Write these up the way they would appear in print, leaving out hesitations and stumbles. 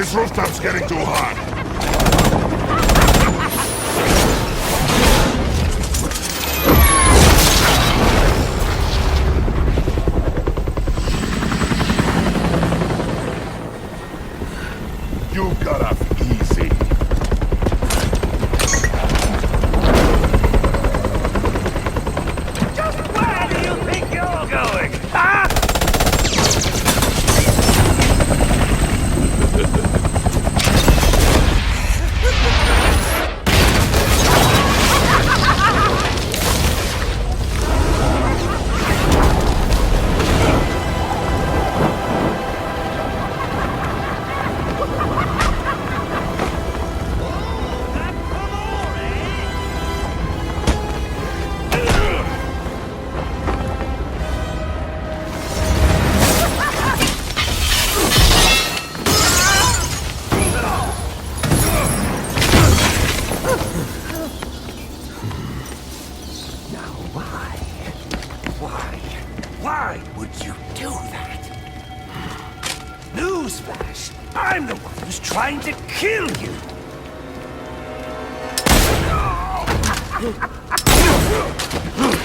This rooftop's getting too hot. You got off easy. Just where do you think you're going, huh? Why would you do that? Newsflash! I'm the one who's trying to kill you!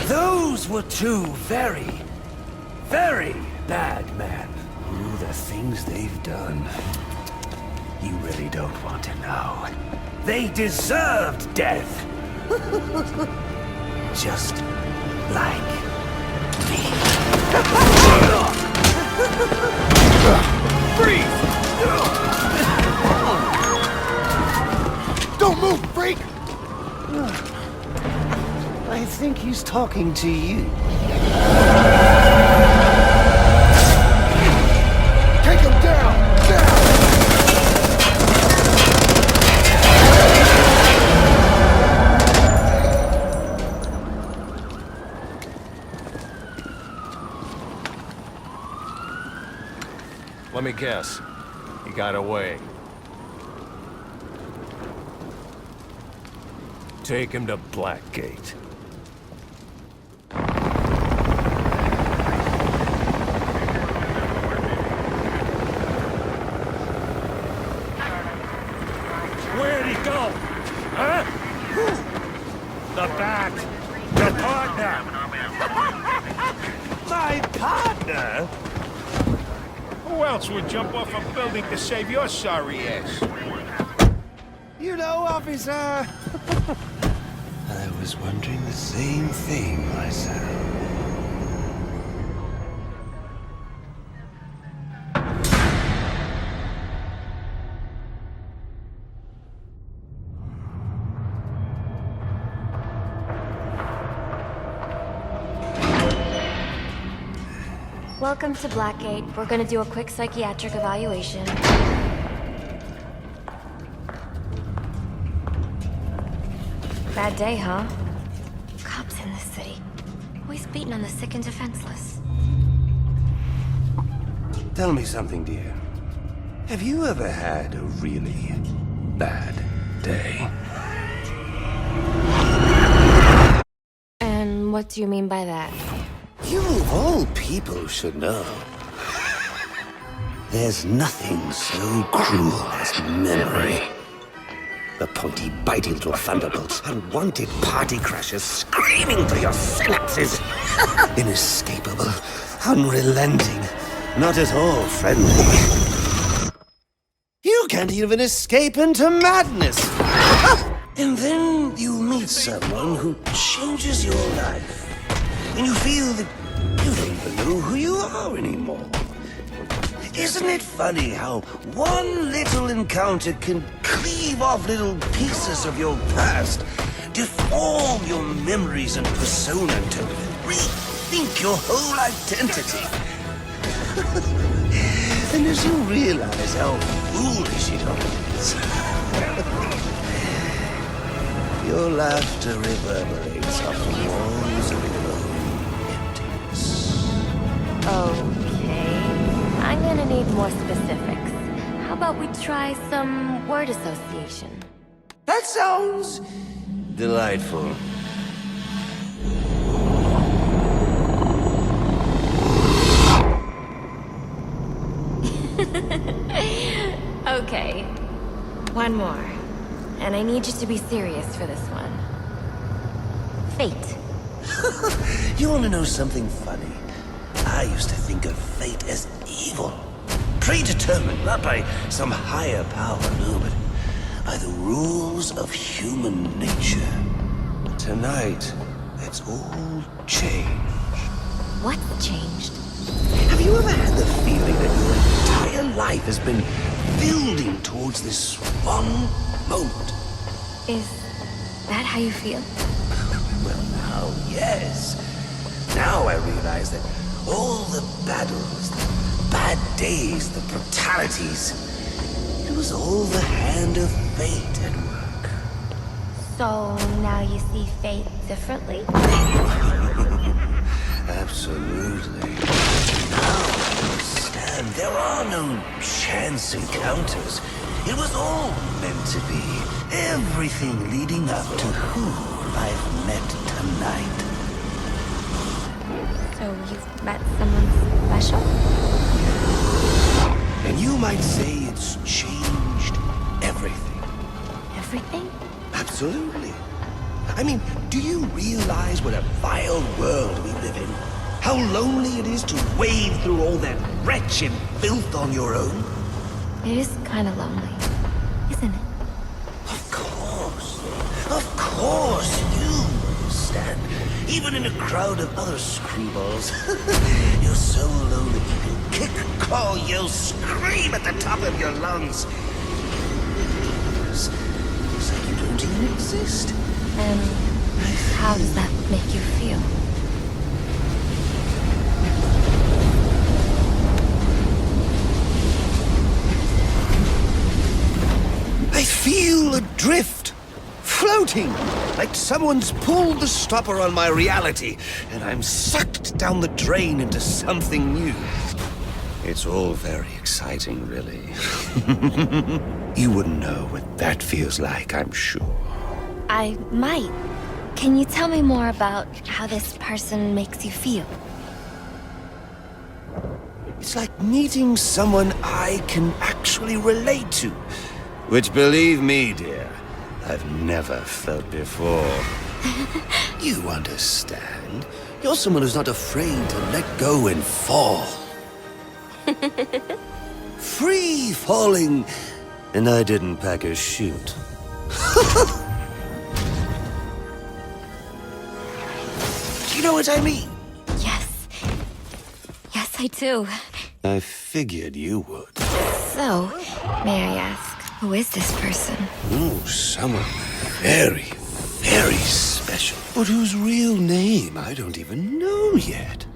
Those were two very, very bad men. Ooh, the things they've done. You really don't want to know. They deserved death! Just like me. Freeze! Don't move, freak! I think he's talking to you. Take him down! Down! Let me guess. He got away. Take him to Blackgate. Where'd he go? Huh? The Bat. The partner. My partner? Who else would jump off a building to save your sorry ass? You know, officer. I was wondering the same thing myself. Welcome to Blackgate. We're gonna do a quick psychiatric evaluation. Bad day, huh? Cops in this city. Always beating on the sick and defenseless. Tell me something, dear. Have you ever had a really bad day? And what do you mean by that? You of all people should know. There's nothing so cruel as memory. The pointy, biting little thunderbolts, unwanted party crashers screaming through your synapses. Inescapable, unrelenting, not at all friendly. You can't even escape into madness. And then you meet someone who changes your life. And you feel that you don't even know who you are anymore. Isn't it funny how one little encounter can cleave off little pieces of your past, deform your memories and persona to rethink your whole identity? And as you realize how foolish it all is, your laughter reverberates off the walls of your own emptiness. Okay. I'm gonna need more specifics. How about we try some word association? That sounds delightful. Okay. One more. And I need you to be serious for this one. Fate. You want to know something funny? I used to think of fate as evil. Predetermined, not by some higher power, no, but by the rules of human nature. Tonight, it's all changed. What's changed? Have you ever had the feeling that your entire life has been building towards this one moment? Is that how you feel? Well, now, yes. Now I realize that all the battles, the bad days, the brutalities, it was all the hand of fate at work. So now you see fate differently? Absolutely. Now I understand. There are no chance encounters. It was all meant to be. Everything leading up to who I've met tonight. So you've met someone special? And you might say it's changed everything. Everything? Absolutely. I mean, do you realize what a vile world we live in? How lonely it is to wade through all that wretched filth on your own? It is kind of lonely, isn't it? Of course, you understand. Even in a crowd of other screwballs, you're so alone that you can kick, claw, yell, scream at the top of your lungs. It's like you don't even exist. And how does that make you feel? I feel adrift, floating, like someone's pulled the stopper on my reality, and I'm sucked down the drain into something new. It's all very exciting, really. You wouldn't know what that feels like, I'm sure. I might. Can you tell me more about how this person makes you feel? It's like meeting someone I can actually relate to. Which, believe me, dear, I've never felt before. You understand. You're someone who's not afraid to let go and fall. Free falling, and I didn't pack a chute. Do you know what I mean? Yes. Yes, I do. I figured you would. So, may I ask, who is this person? Oh, someone very, very special. But whose real name I don't even know yet.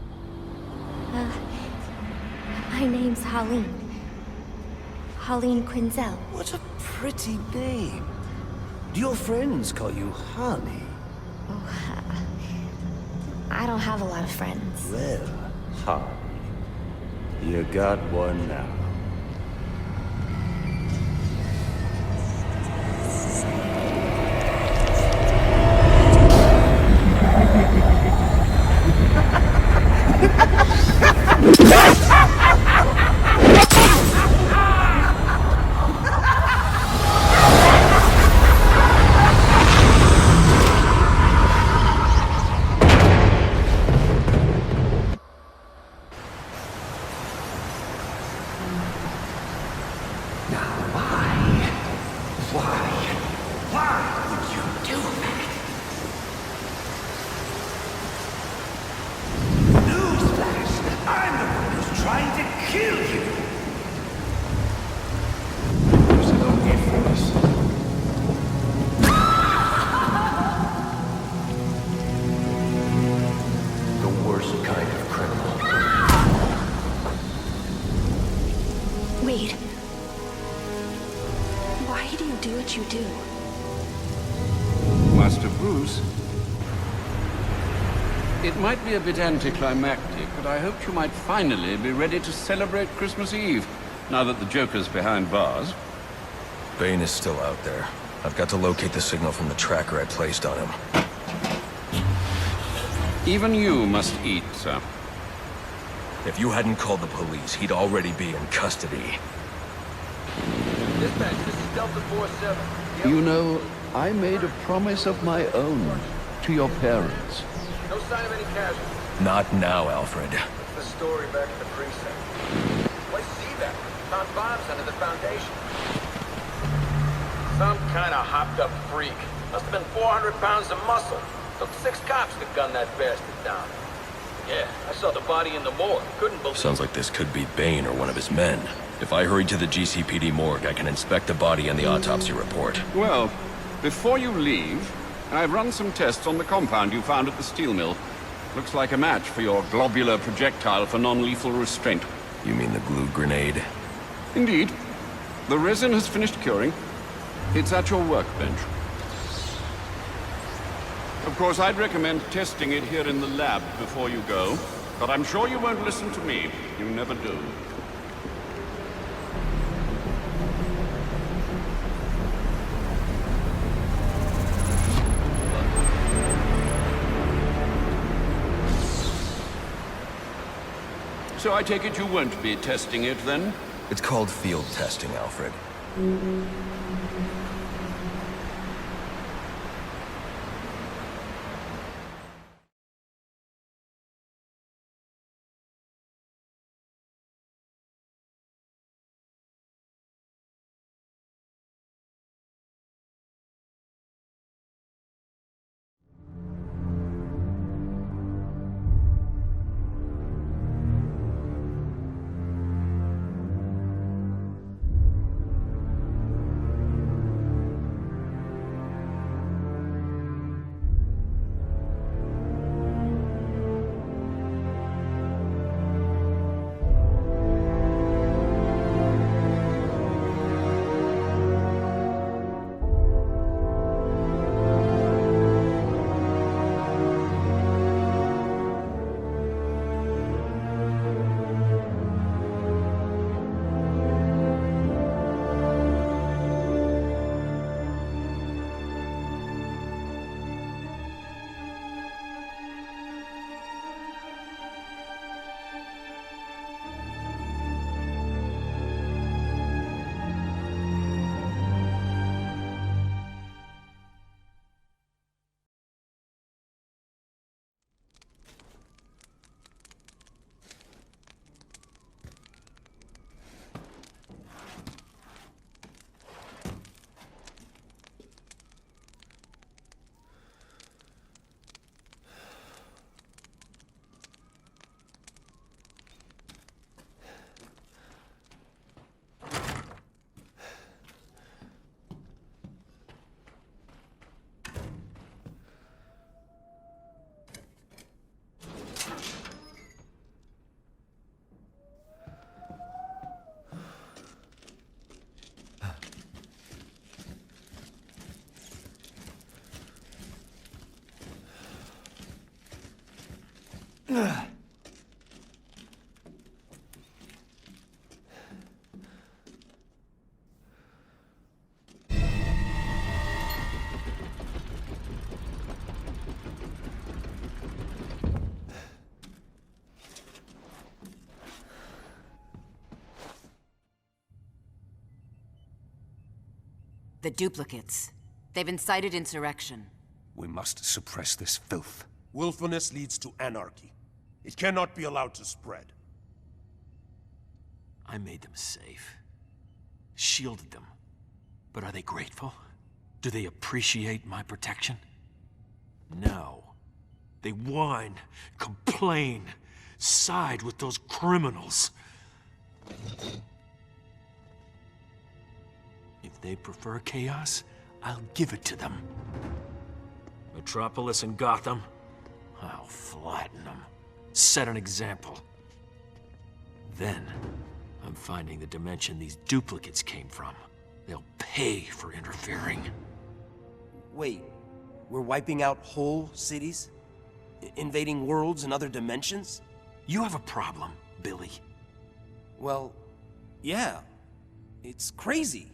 My name's Harleen. Harleen Quinzel. What a pretty name. Do your friends call you Honey? I don't have a lot of friends. Well, Honey, you got one now. Wait. Why do you do what you do? Master Bruce? It might be a bit anticlimactic, but I hoped you might finally be ready to celebrate Christmas Eve, now that the Joker's behind bars. Bane is still out there. I've got to locate the signal from the tracker I placed on him. Even you must eat, sir. If you hadn't called the police, he'd already be in custody. Dispatch, this is Delta 47. You know, I made a promise of my own to your parents. No sign of any casualties. Not now, Alfred. What's the story back in the precinct? Why see that? Found bombs under the foundation. Some kind of hopped-up freak. Must have been 400 pounds of muscle. Took 6 cops to gun that bastard down. Yeah, I saw the body in the morgue. Couldn't believe. Sounds like this could be Bane or one of his men. If I hurry to the GCPD morgue, I can inspect the body and the autopsy report. Well, before you leave, I've run some tests on the compound you found at the steel mill. Looks like a match for your globular projectile for non-lethal restraint. You mean the glue grenade? Indeed. The resin has finished curing. It's at your workbench. Of course, I'd recommend testing it here in the lab before you go, but I'm sure you won't listen to me. You never do. So I take it you won't be testing it, then? It's called field testing, Alfred. The duplicates. They've incited insurrection. We must suppress this filth. Willfulness leads to anarchy. It cannot be allowed to spread. I made them safe. Shielded them. But are they grateful? Do they appreciate my protection? No. They whine, complain, side with those criminals. If they prefer chaos, I'll give it to them. Metropolis and Gotham, I'll flatten them. Set an example. Then, I'm finding the dimension these duplicates came from. They'll pay for interfering. Wait, we're wiping out whole cities? Invading worlds and other dimensions? You have a problem, Billy. Well, yeah. It's crazy.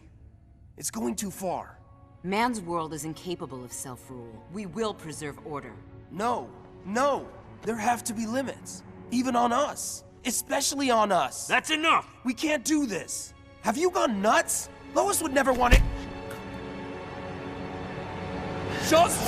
It's going too far. Man's world is incapable of self-rule. We will preserve order. No, no! There have to be limits. Even on us. Especially on us. That's enough! We can't do this. Have you gone nuts? Lois would never want it. Just...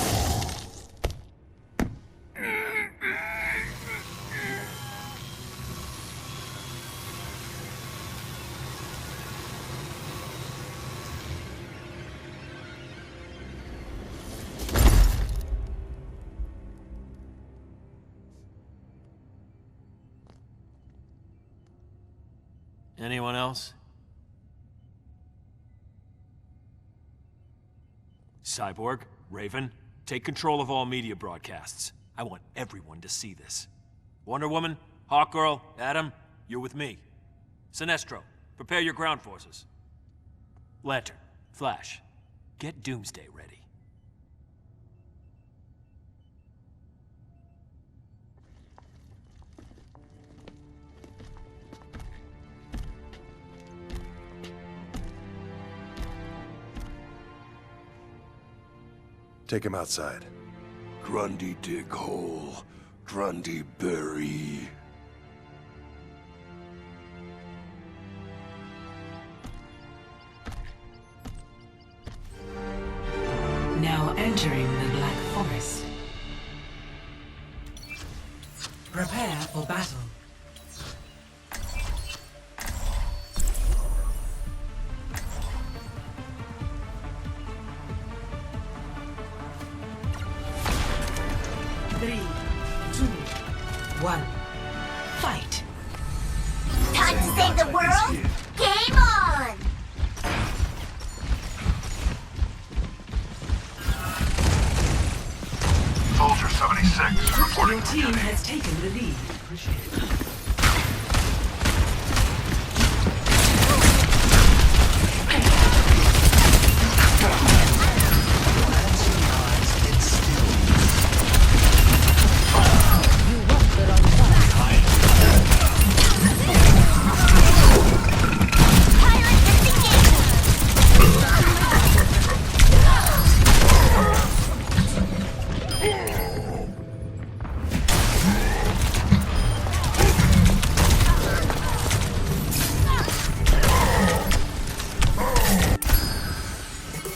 Anyone else? Cyborg, Raven, take control of all media broadcasts. I want everyone to see this. Wonder Woman, Hawkgirl, Adam, you're with me. Sinestro, prepare your ground forces. Lantern, Flash, get Doomsday ready. Take him outside. Grundy dig hole, Grundy bury. Now entering the Black Forest. Prepare for battle. Three, two, one, fight! Time to save the world? Game on! Soldier 76, reporting. Your team has taken the lead.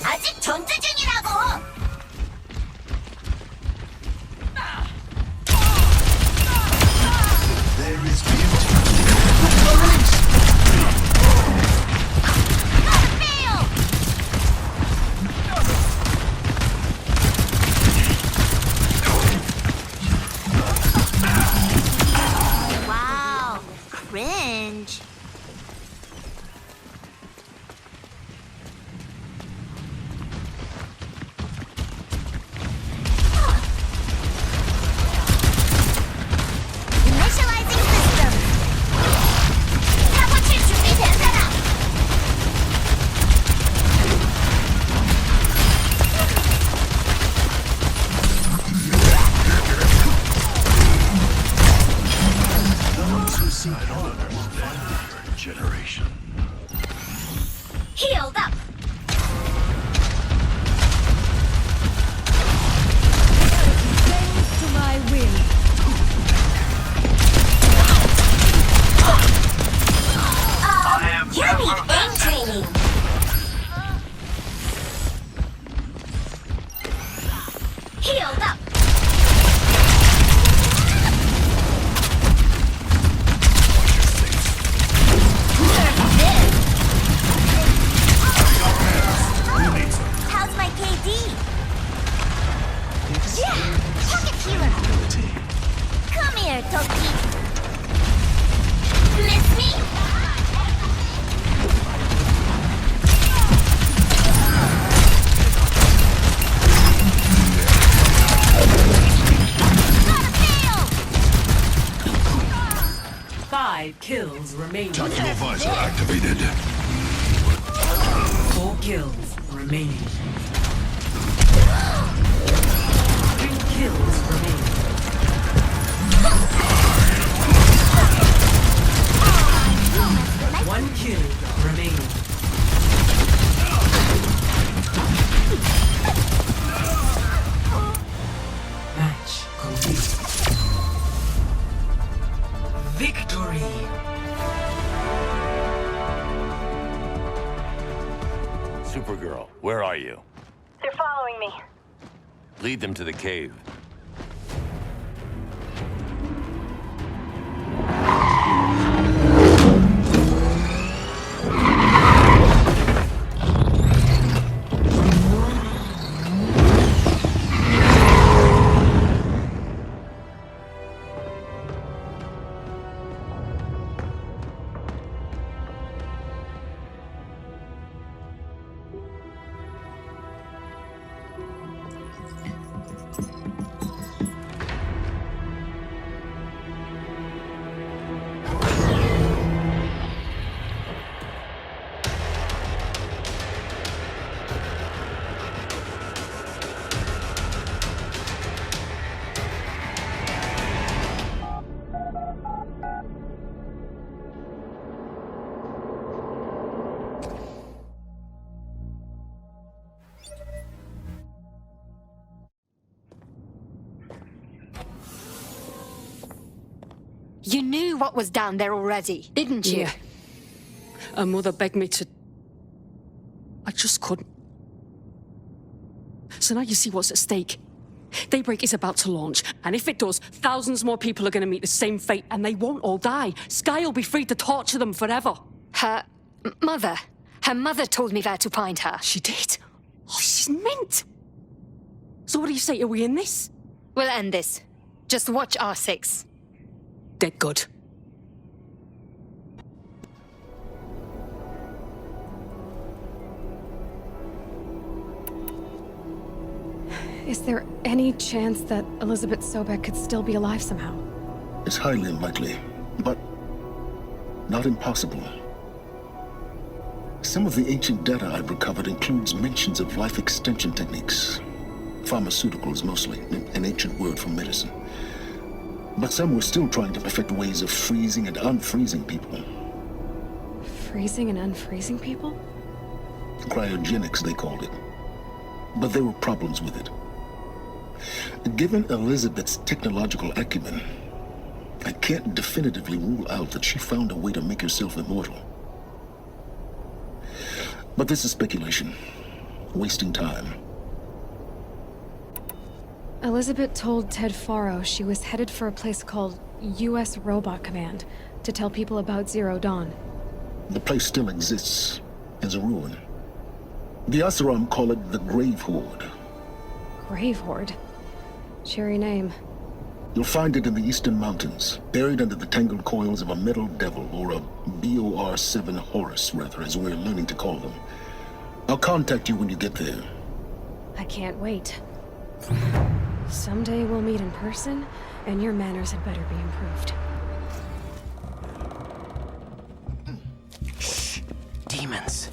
아직 전투 중이라고! There is beauty. Wow, cringe. Initializing system. 사고 칠 준비된 사람. Generation. Healed up. To my will. You need aim training. Healed up. How's my KD? Yeah, pocket healer. Come here, Toki. Miss me? Gotta fail! 5 kills remaining. Tactical visor activated. 4 kills remaining. 3 kills remaining. One kill remaining. Match complete. Victory! Supergirl, where are you? They're following me. Lead them to the cave. You knew what was down there already, didn't you? Yeah. Her mother begged me to... I just couldn't. So now you see what's at stake. Daybreak is about to launch, and if it does, thousands more people are going to meet the same fate, and they won't all die. Sky will be free to torture them forever. Her mother told me where to find her. She did? Oh, she's mint. So what do you say, are we in this? We'll end this. Just watch R6. Dead good. Is there any chance that Elizabeth Sobek could still be alive somehow? It's highly unlikely, but not impossible. Some of the ancient data I've recovered includes mentions of life extension techniques. Pharmaceuticals mostly, an ancient word for medicine. But some were still trying to perfect ways of freezing and unfreezing people. Freezing and unfreezing people? Cryogenics, they called it. But there were problems with it. Given Elizabeth's technological acumen, I can't definitively rule out that she found a way to make herself immortal. But this is speculation. Wasting time. Elizabeth told Ted Faro she was headed for a place called U.S. Robot Command to tell people about Zero Dawn. The place still exists as a ruin. The Asaram call it the Grave Horde. Grave Horde? Cheery name. You'll find it in the Eastern Mountains, buried under the tangled coils of a metal devil, or a BOR-7 Horus, rather, as we're learning to call them. I'll contact you when you get there. I can't wait. Someday we'll meet in person, and your manners had better be improved. Shh! Demons.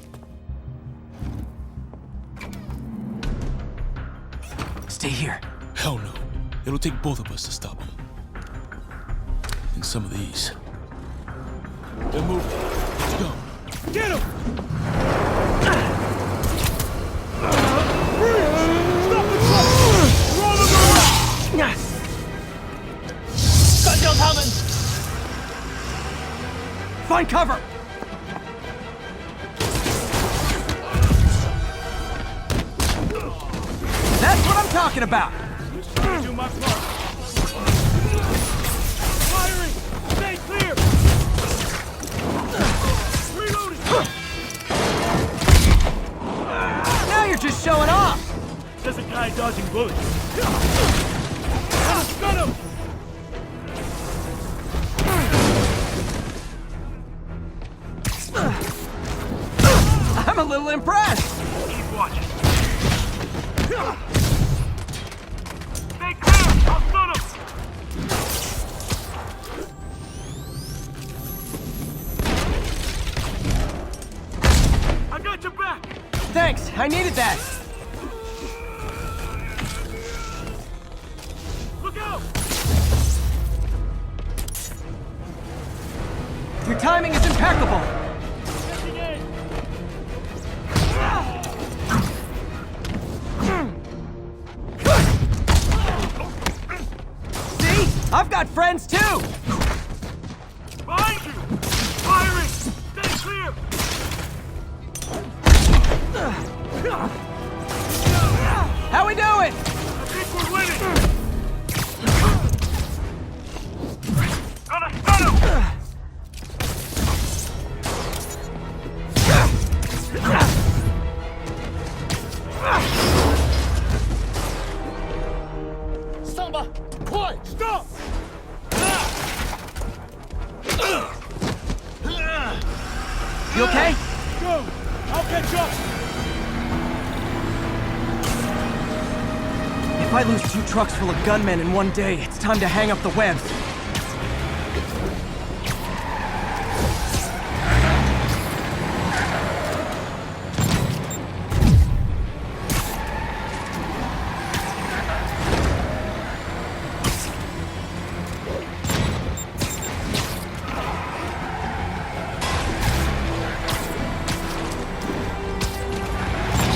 Stay here. Hell no. It'll take both of us to stop them. And some of these. They're moving. Let's go. Get him! Gunshot coming! Find cover! That's what I'm talking about! Do my part. Firing! Stay clear! Reloading! Now you're just showing off! There's a guy dodging bullets. Got him! I'm a little impressed! Keep watching. Stay clear! I'll stun him! I got your back! Thanks, I needed that! Look out! Your timing is impeccable! See? I've got friends too! Behind you! Firing! Stay clear! How we doing? I think we're winning! Gonna stun him! Samba! Quiet! Stop! You okay? Go! I'll catch up! If I lose 2 trucks full of gunmen in one day, it's time to hang up the webs.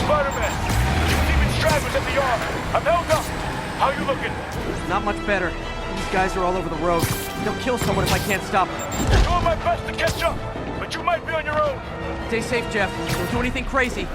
Spider-Man! Demon Stragglers at the arm! I'm held up! How you looking? Not much better. These guys are all over the road. They'll kill someone if I can't stop them. Doing my best to catch up, but you might be on your own. Stay safe, Jeff. Don't do anything crazy.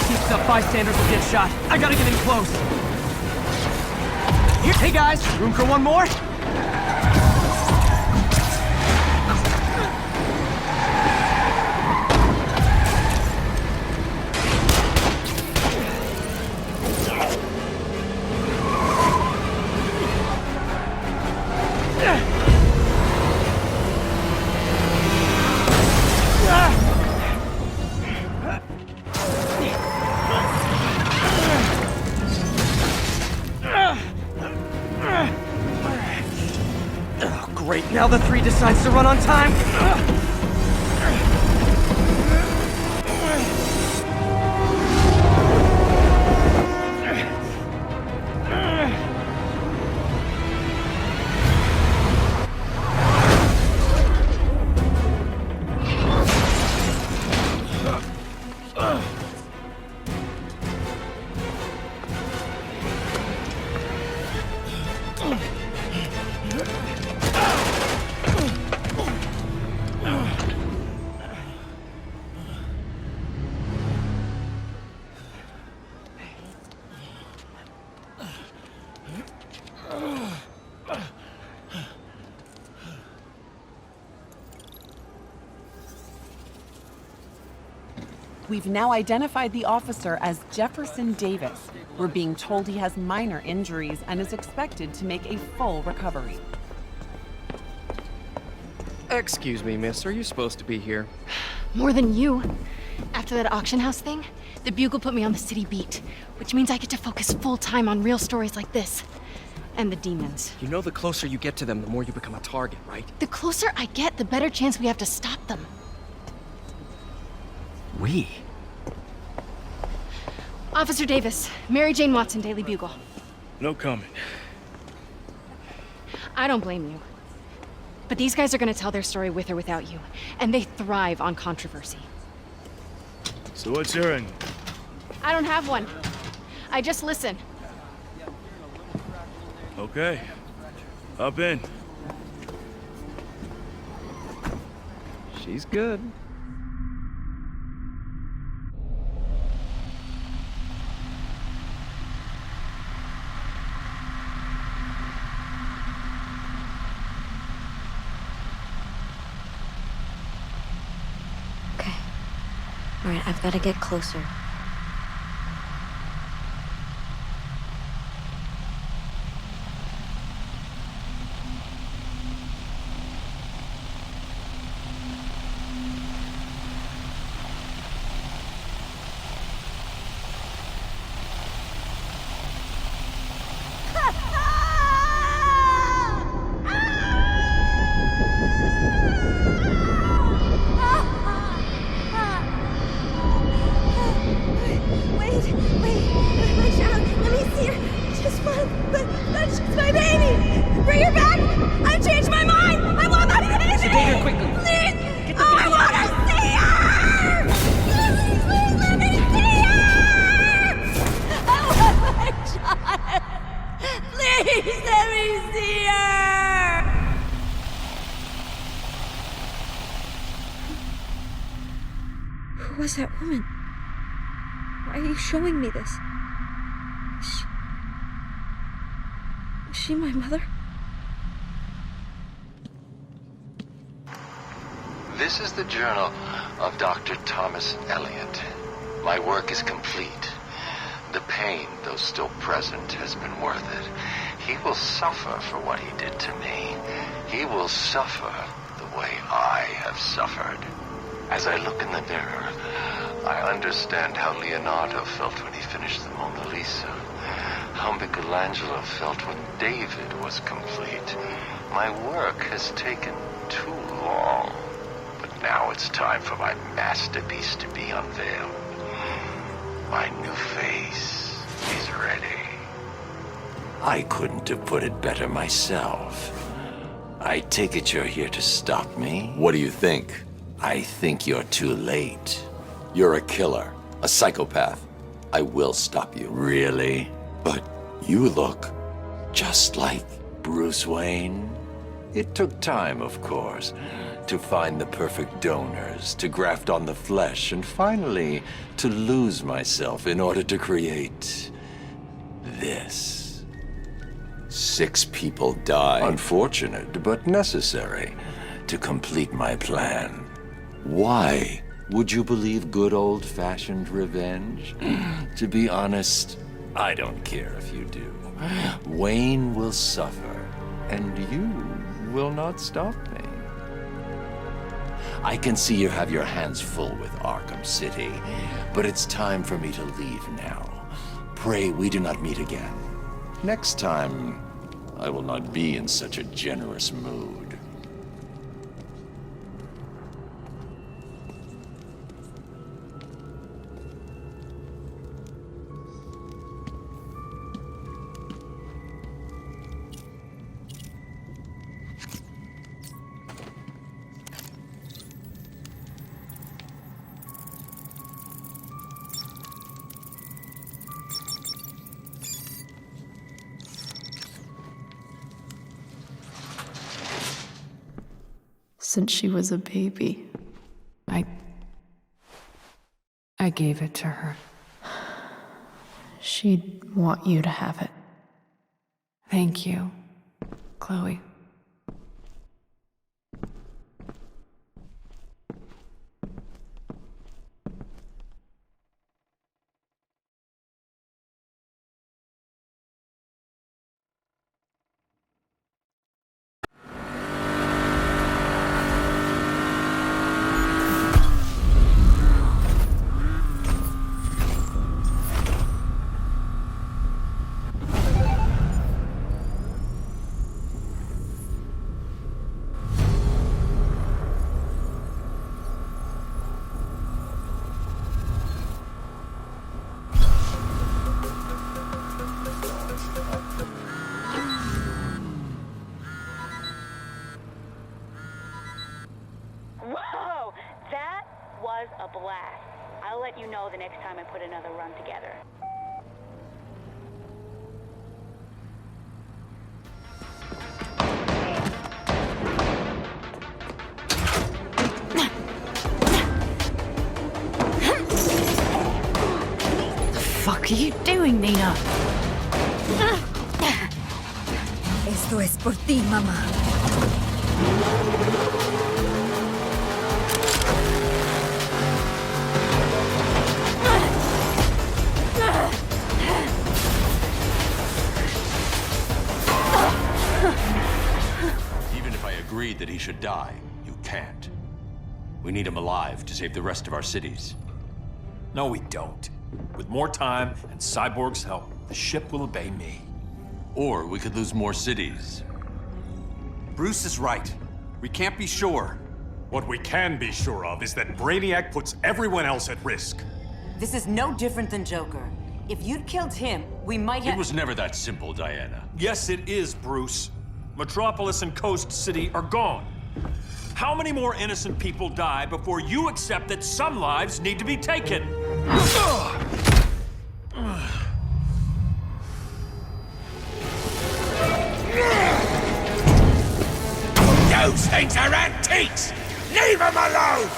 Keeps up, bystanders will get shot. I gotta get in close. Here, hey guys, room for one more? Great, now the 3 decides to run on time. We've now identified the officer as Jefferson Davis. We're being told he has minor injuries and is expected to make a full recovery. Excuse me, miss. Are you supposed to be here? More than you. After that auction house thing, the Bugle put me on the city beat, which means I get to focus full time on real stories like this. And the demons. You know the closer you get to them, the more you become a target, right? The closer I get, the better chance we have to stop them. We? Officer Davis, Mary Jane Watson, Daily Bugle. No comment. I don't blame you. But these guys are gonna tell their story with or without you, and they thrive on controversy. So what's your end? I don't have one. I just listen. Okay. Hop in. She's good. Alright, I've got to get closer. was that woman? Why are you showing me this? Is she my mother? This is the journal of Dr. Thomas Elliot. My work is complete. The pain, though still present, has been worth it. He will suffer for what he did to me. He will suffer the way I have suffered. As I look in the mirror, I understand how Leonardo felt when he finished the Mona Lisa. How Michelangelo felt when David was complete. My work has taken too long. But now it's time for my masterpiece to be unveiled. My new face is ready. I couldn't have put it better myself. I take it you're here to stop me? What do you think? I think you're too late. You're a killer, a psychopath. I will stop you. Really? But you look just like Bruce Wayne. It took time, of course, to find the perfect donors, to graft on the flesh, and finally to lose myself in order to create this. 6 people died. Unfortunate, but necessary to complete my plan. Why would you believe good old-fashioned revenge? To be honest, I don't care if you do. Wayne will suffer, and you will not stop me. I can see you have your hands full with Arkham City, but it's time for me to leave now. Pray we do not meet again. Next time, I will not be in such a generous mood. Since she was a baby, I gave it to her. She'd want you to have it. Thank you, Chloe. Whoa! That was a blast. I'll let you know the next time I put another run together. What the fuck are you doing, Nina? Esto es por ti, mamá. Even if I agreed that he should die, you can't. We need him alive to save the rest of our cities. No, we don't. With more time and Cyborg's help, the ship will obey me. Or we could lose more cities. Bruce is right. We can't be sure. What we can be sure of is that Brainiac puts everyone else at risk. This is no different than Joker. If you'd killed him, we might have— It was never that simple, Diana. Yes, it is, Bruce. Metropolis and Coast City are gone. How many more innocent people die before you accept that some lives need to be taken? Those things are antiques! Leave them alone!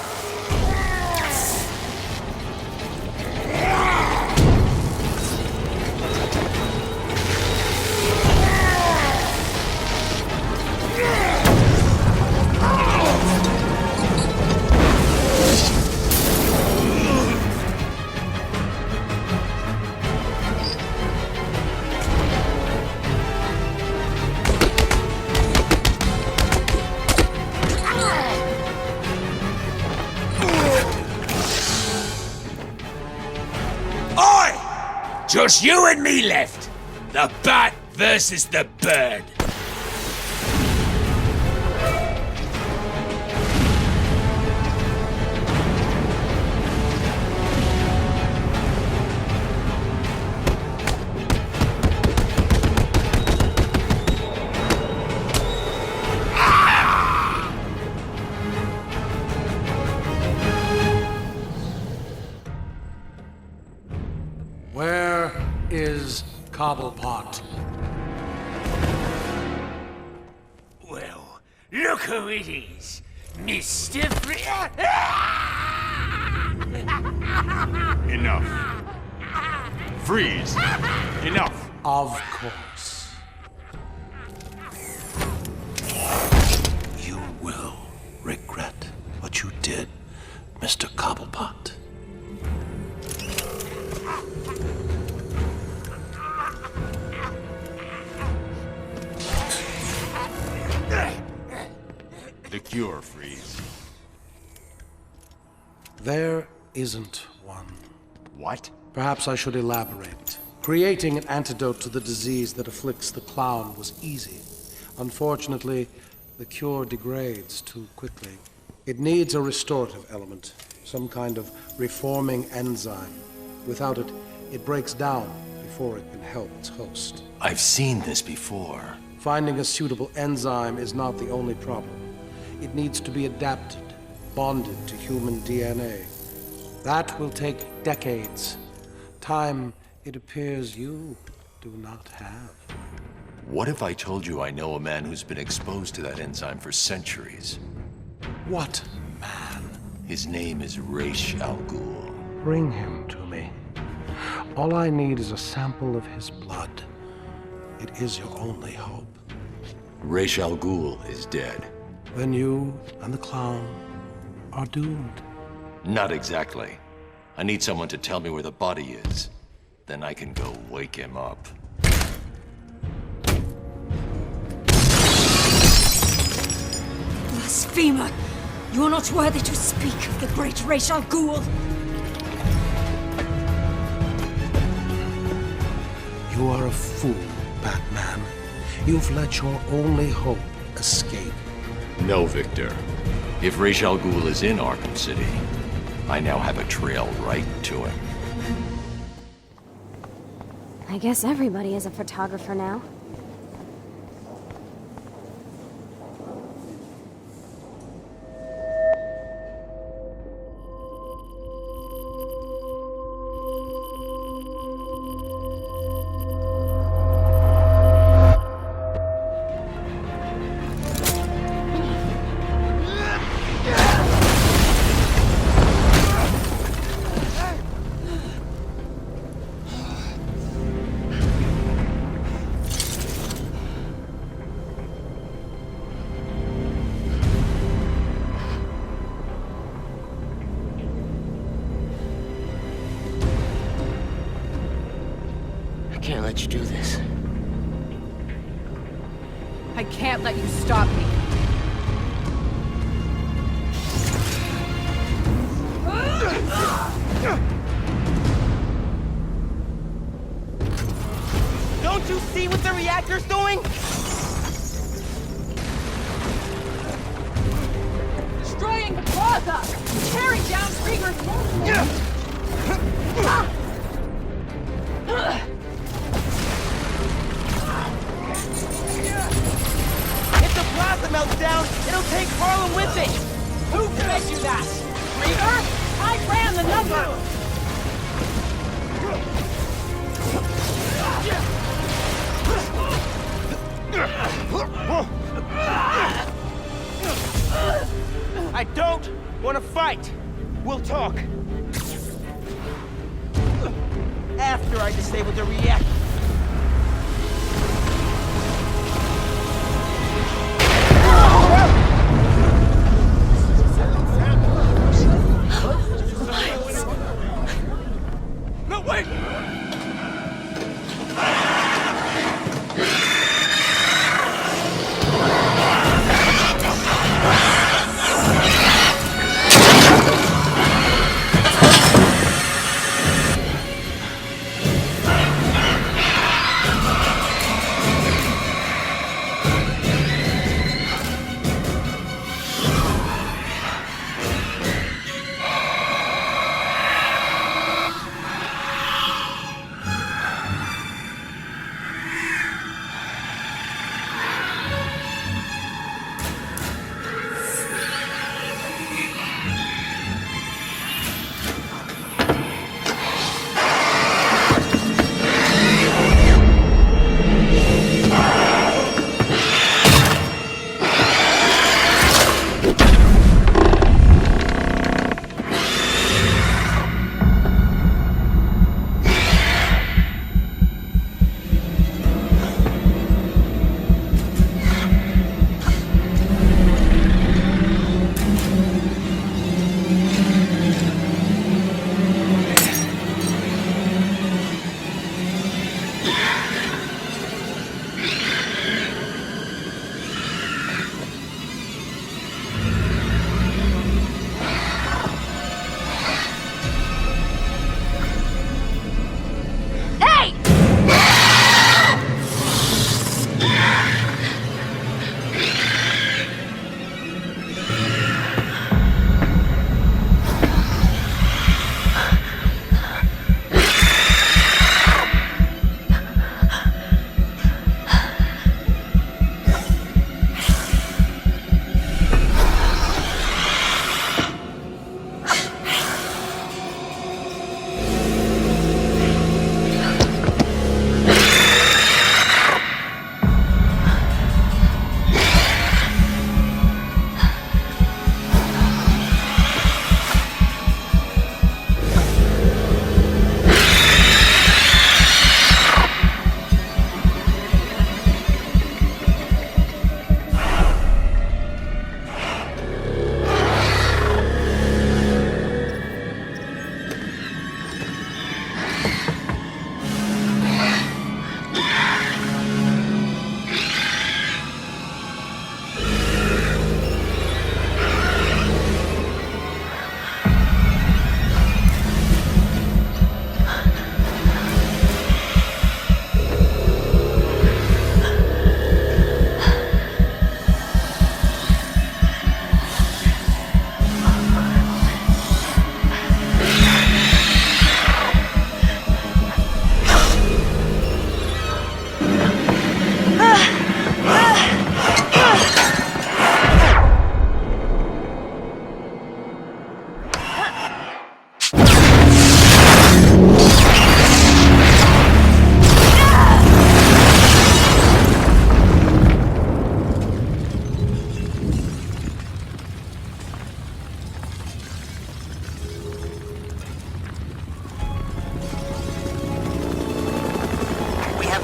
Just you and me left. The bat versus the bird. Where is Cobblepot? Well, look who it is. Mr. Enough. Freeze! Enough! Of course. You will regret what you did, Mr. Cobblepot. The cure, Freeze. There isn't one. What? Perhaps I should elaborate. Creating an antidote to the disease that afflicts the clown was easy. Unfortunately, the cure degrades too quickly. It needs a restorative element, some kind of reforming enzyme. Without it, it breaks down before it can help its host. I've seen this before. Finding a suitable enzyme is not the only problem. It needs to be adapted, bonded to human DNA. That will take decades. Time, it appears, you do not have. What if I told you I know a man who's been exposed to that enzyme for centuries? What man? His name is Ra's al Ghul. Bring him to me. All I need is a sample of his blood. It is your only hope. Ra's al Ghul is dead. Then you and the clown are doomed. Not exactly. I need someone to tell me where the body is. Then I can go wake him up. Blasphemer! You are not worthy to speak of the great Ra's al Ghul! You are a fool, Batman. You've let your only hope escape. No, Victor. If Ra's al Ghul is in Arkham City, I now have a trail right to him. I guess everybody is a photographer now. I can't let you do this. I can't let you stop me. Don't you see what the reactor's doing? Destroying the plaza! Tearing down Krieger's If the plaza melts down, it'll take Harlem with it! Who fed you that? Krieger? I ran the number! I don't want to fight. We'll talk. After I disable the reactor. No, wait!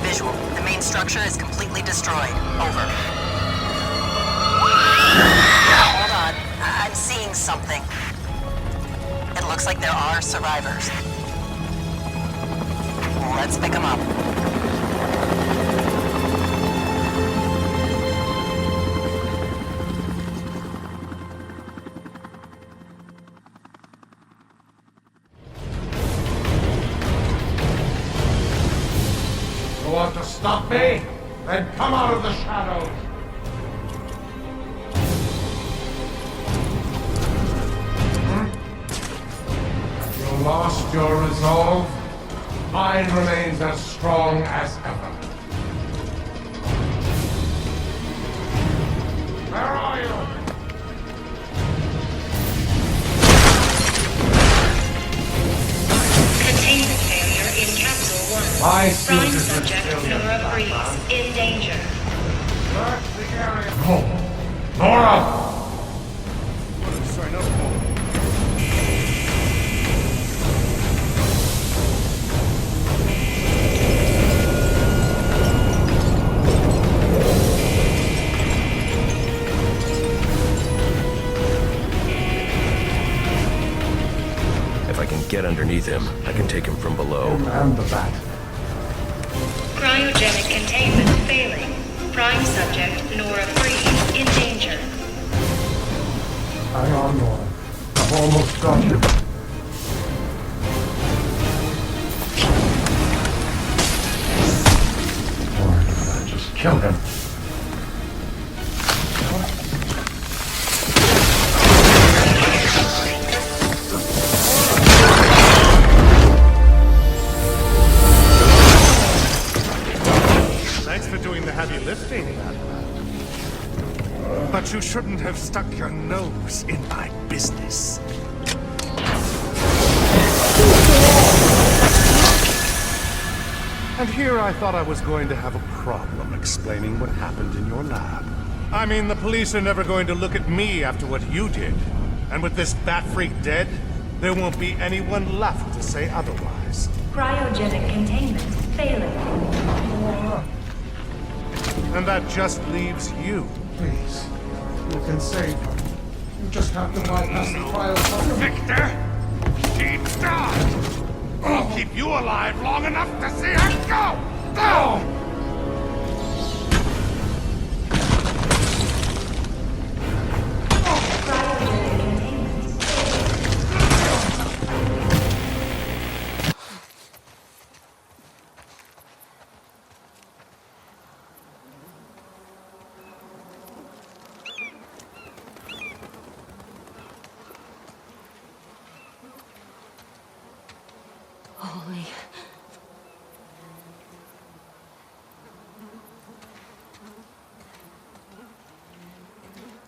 Visual. The main structure is completely destroyed. Over. Hold on. I'm seeing something. It looks like there are survivors. Let's pick them up. You want to stop me? Then come out of the shadows! You lost your resolve? Mine remains as strong as ever. Where are you? Containment failure in Capsule 1. My suit Prime is subject resilient, Nora Batman. Breeze in danger. Search the area. No! Nora! Sorry, no. If I can get underneath him, I can take him from below. And the bat. Cryogenic containment failing. Prime subject Nora Breeze in danger. Hang on, Nora. I've almost got you. Or I just kill him. Thanks for doing the heavy lifting, but you shouldn't have stuck your nose in my business. And here I thought I was going to have a problem explaining what happened in your lab. I mean, the police are never going to look at me after what you did. And with this bat freak dead, there won't be anyone left to say otherwise. Cryogenic containment failing. And that just leaves you. Please. You can save her. You just have to bypass the cryo. Victor! She died! I'll keep you alive long enough to see her go! Go! Holy.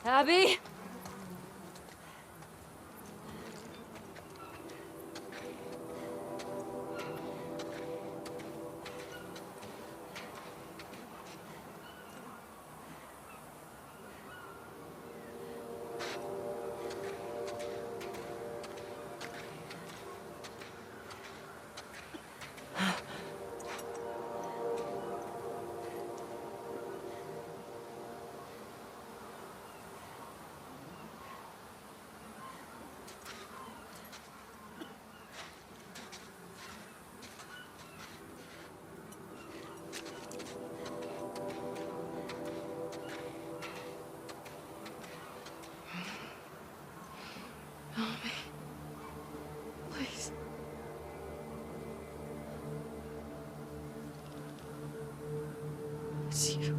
Abby? Please. It's you.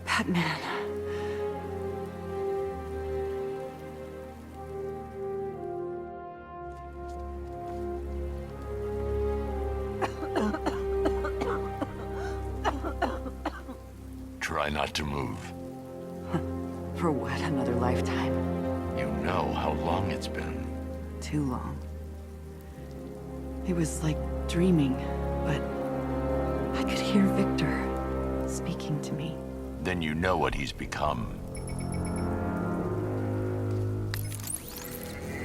Batman. Try not to move. For what, another lifetime? You know how long it's been. Too long. It was like dreaming, but I could hear Victor speaking to me. Then you know what he's become.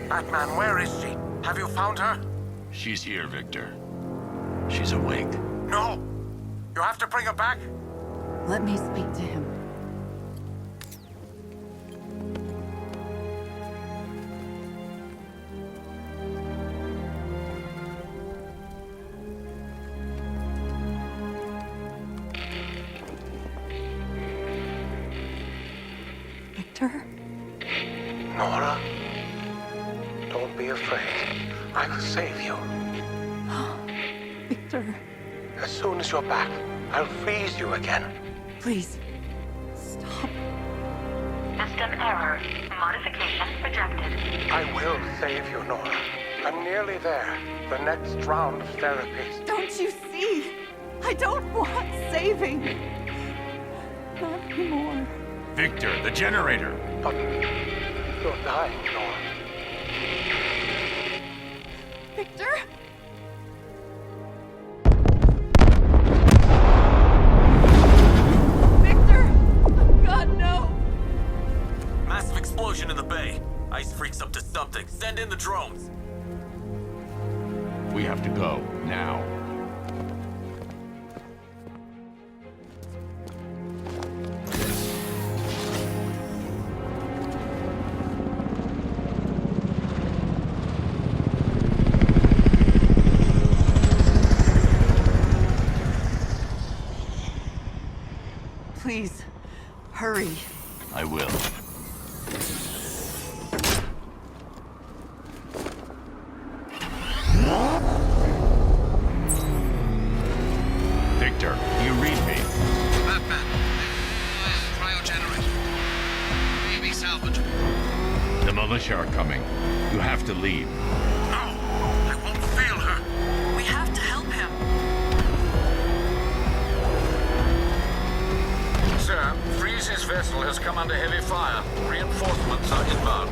Batman, where is she? Have you found her? She's here, Victor. She's awake. No! You have to bring her back! Let me speak to him. Victor? Nora, don't be afraid. I will save you. Victor. As soon as you're back, I'll freeze you again. Please, stop. System error. Modification rejected. I will save you, Nora. I'm nearly there. The next round of therapy. Don't you see? I don't want saving. Not anymore. Victor, the generator. But you're dying, Nora. Victor? God, no! Massive explosion in the bay. Ice freaks up to something. Send in the drones. We have to go, now. Please, hurry. I will. Victor, you read me. Batman, cryogenerator. Maybe salvageable. The militia are coming. You have to leave. No, I won't fail her. We have to help him. Sir, Freeze's vessel has come under heavy fire. Reinforcements are inbound.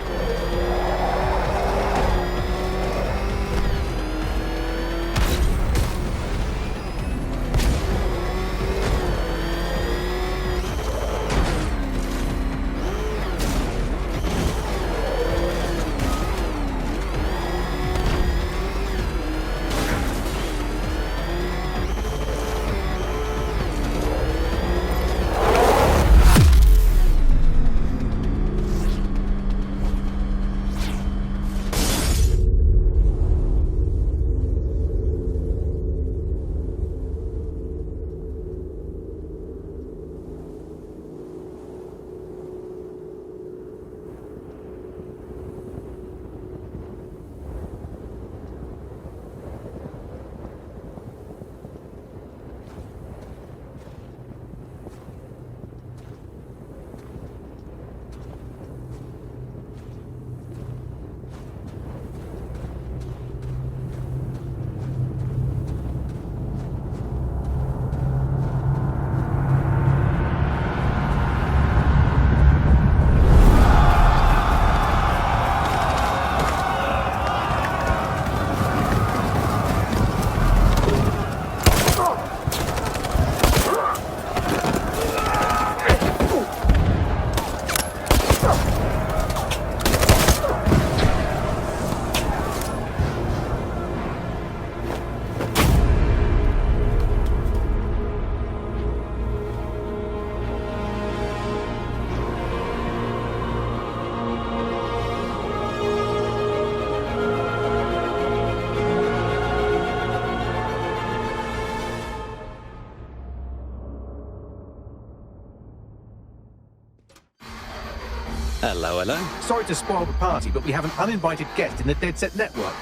Hello, hello. Sorry to spoil the party, but we have an uninvited guest in the Dead Set network.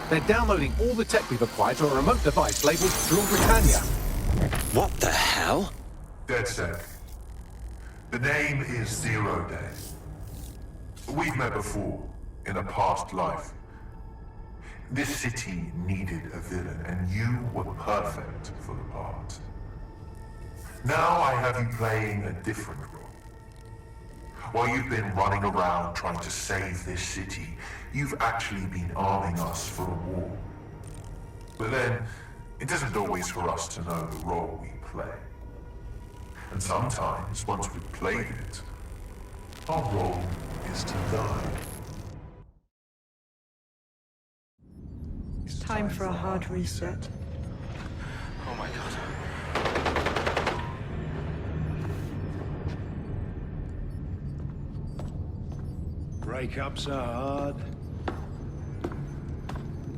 They're downloading all the tech we've acquired to a remote device labeled Draw Britannia. What the hell? Dead Set. The name is 0 Day. We've met before, in a past life. This city needed a villain, and you were perfect for the part. Now I have you playing a different role. While you've been running around trying to save this city, you've actually been arming us for a war. But then, it isn't always for us to know the role we play. And sometimes, once we've played it, our role is to die. Time for a hard reset. Oh my god. Breakups are hard.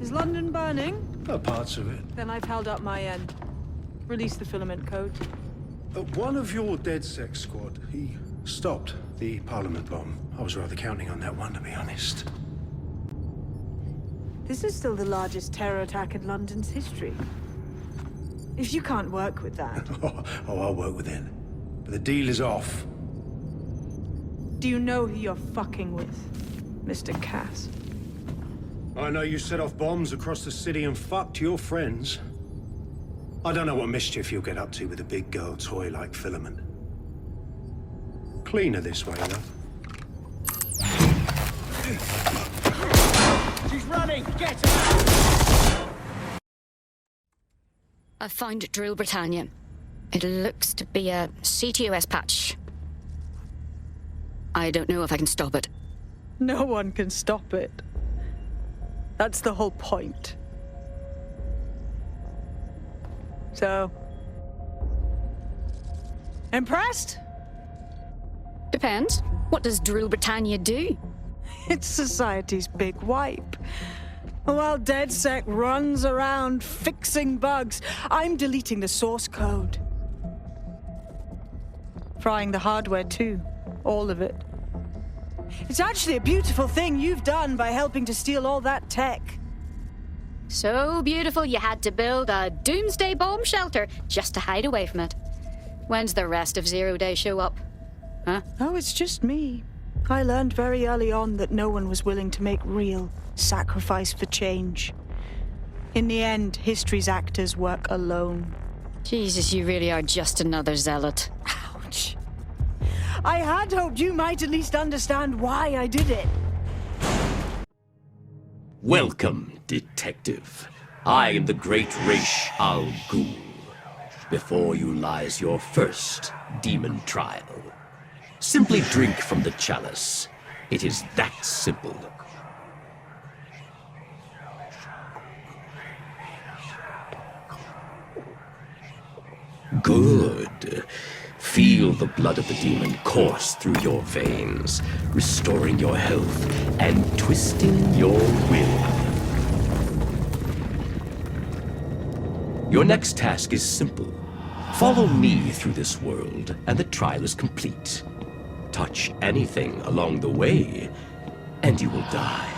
Is London burning? Parts of it. Then I've held up my end. Release the filament code. One of your DedSec squad, he stopped the Parliament bomb. I was rather counting on that one, to be honest. This is still the largest terror attack in London's history. If you can't work with that... Oh, I'll work with it. But the deal is off. Do you know who you're fucking with, Mr. Cass? I know you set off bombs across the city and fucked your friends. I don't know what mischief you'll get up to with a big girl toy like Filament. Cleaner this way, love. She's running! Get her! I found Drill Britannia. It looks to be a CTOS patch. I don't know if I can stop it. No one can stop it. That's the whole point. So... impressed? Depends. What does Drill Britannia do? It's society's big wipe. While DedSec runs around fixing bugs, I'm deleting the source code. Frying the hardware too. All of it. It's actually a beautiful thing you've done by helping to steal all that tech. So beautiful you had to build a doomsday bomb shelter just to hide away from it. When's the rest of Zero Day show up? Huh? Oh, it's just me. I learned very early on that no one was willing to make real sacrifice for change. In the end, history's actors work alone. Jesus, you really are just another zealot. Ouch. I had hoped you might at least understand why I did it. Welcome, Detective. I am the great Ra's al Ghul. Before you lies your first demon trial. Simply drink from the chalice. It is that simple. Good. Feel the blood of the demon course through your veins, restoring your health and twisting your will. Your next task is simple. Follow me through this world, and the trial is complete. Touch anything along the way, and you will die.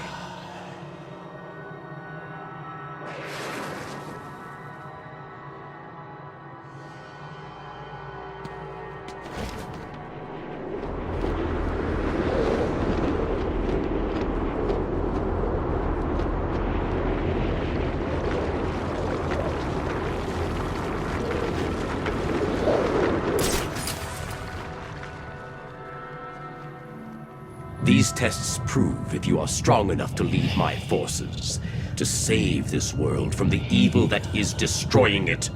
These tests prove if you are strong enough to lead my forces, to save this world from the evil that is destroying it.